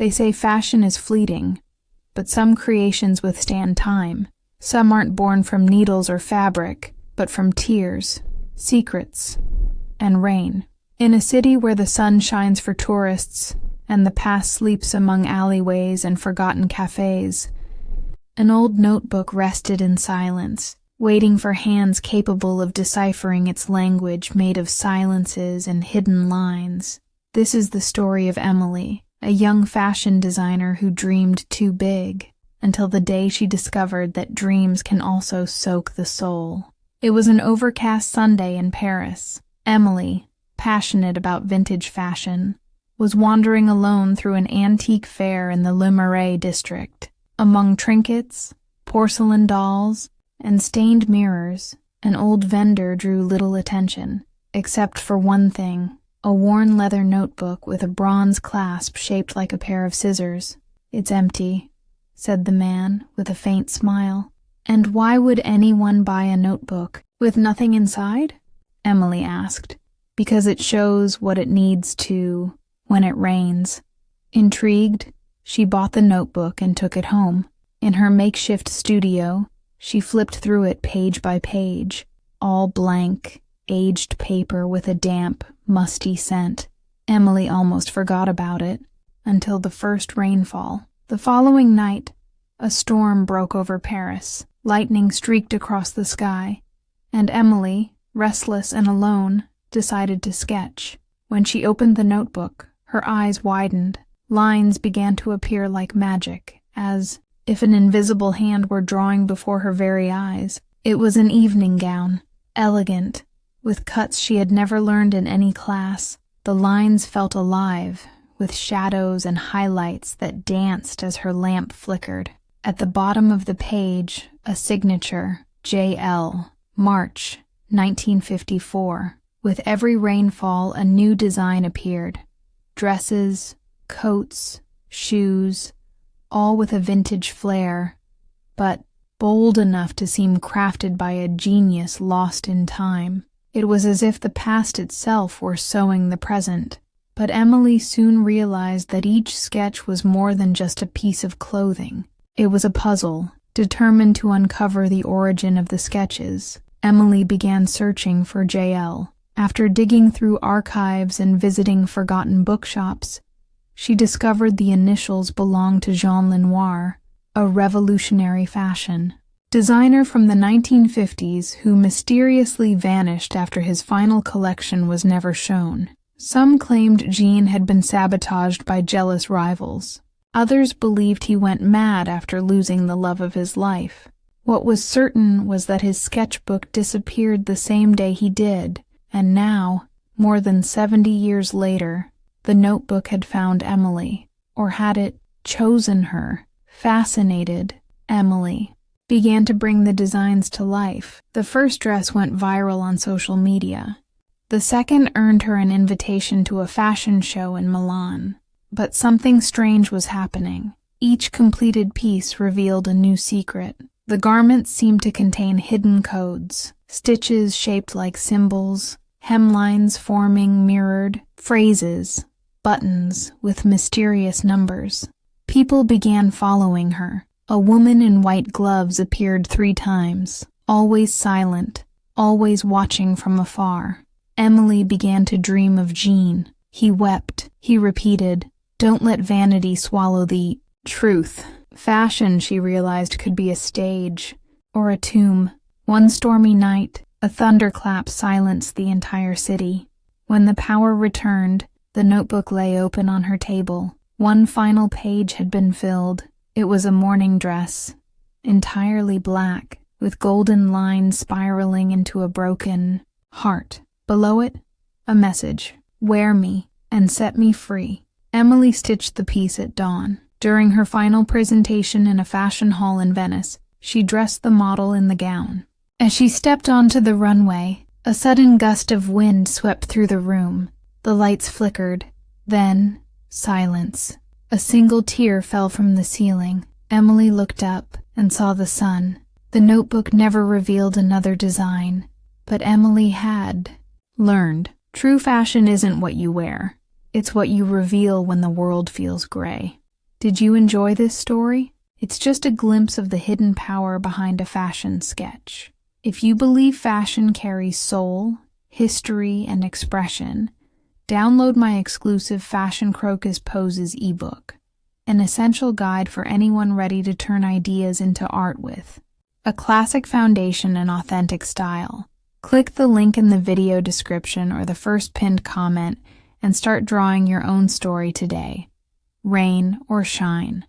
They say fashion is fleeting, but some creations withstand time. Some aren't born from needles or fabric, but from tears, secrets, and rain. In a city where the sun shines for tourists and the past sleeps among alleyways and forgotten cafes, an old notebook rested in silence, waiting for hands capable of deciphering its language made of silences and hidden lines. This is the story of Emily, a young fashion designer who dreamed too big, until the day she discovered that dreams can also soak the soul. It was an overcast Sunday in Paris. Emily, passionate about vintage fashion, was wandering alone through an antique fair in the Le Marais district. Among trinkets, porcelain dolls, and stained mirrors, an old vendor drew little attention, except for one thing, a worn leather notebook with a bronze clasp shaped like a pair of scissors. "It's empty," said the man, with a faint smile. "And why would anyone buy a notebook with nothing inside?" Emily asked. "Because it shows what it needs to when it rains." Intrigued, she bought the notebook and took it home. In her makeshift studio, she flipped through it page by page, all blank, aged paper with a damp, musty scent. Emily almost forgot about it, until the first rainfall. The following night, a storm broke over Paris. Lightning streaked across the sky, and Emily, restless and alone, decided to sketch. When she opened the notebook, her eyes widened. Lines began to appear like magic, as if an invisible hand were drawing before her very eyes. It was an evening gown, elegant, with cuts she had never learned in any class. The lines felt alive, with shadows and highlights that danced as her lamp flickered. At the bottom of the page, a signature, J.L., March, 1954. With every rainfall, a new design appeared. Dresses, coats, shoes, all with a vintage flair, but bold enough to seem crafted by a genius lost in time. It was as if the past itself were sewing the present. But Emily soon realized that each sketch was more than just a piece of clothing. It was a puzzle. Determined to uncover the origin of the sketches, Emily began searching for J.L. After digging through archives and visiting forgotten bookshops, she discovered the initials belonged to Jean Lenoir, a revolutionary fashion designer from the 1950s who mysteriously vanished after his final collection was never shown. Some claimed Jean had been sabotaged by jealous rivals. Others believed he went mad after losing the love of his life. What was certain was that his sketchbook disappeared the same day he did, and now, more than 70 years later, the notebook had found Emily, or had it chosen her. Fascinated, Emily began to bring the designs to life. The first dress went viral on social media. The second earned her an invitation to a fashion show in Milan. But something strange was happening. Each completed piece revealed a new secret. The garments seemed to contain hidden codes, stitches shaped like symbols, hemlines forming mirrored phrases, buttons with mysterious numbers. People began following her. A woman in white gloves appeared 3 times, always silent, always watching from afar. Emily began to dream of Jean. He wept. He repeated, "Don't let vanity swallow the truth." Fashion, she realized, could be a stage or a tomb. One stormy night, a thunderclap silenced the entire city. When the power returned, the notebook lay open on her table. One final page had been filled. It was a morning dress, entirely black, with golden lines spiraling into a broken heart. Below it, a message, "Wear me and set me free." Emily stitched the piece at dawn. During her final presentation in a fashion hall in Venice, she dressed the model in the gown. As she stepped onto the runway, a sudden gust of wind swept through the room. The lights flickered. Then, silence. A single tear fell from the ceiling. Emily looked up and saw the sun. The notebook never revealed another design, but Emily had learned. True fashion isn't what you wear. It's what you reveal when the world feels gray. Did you enjoy this story? It's just a glimpse of the hidden power behind a fashion sketch. If you believe fashion carries soul, history, and expression, download my exclusive Fashion Crocus Poses ebook, an essential guide for anyone ready to turn ideas into art with a classic foundation and authentic style. Click the link in the video description or the first pinned comment and start drawing your own story today. Rain or shine.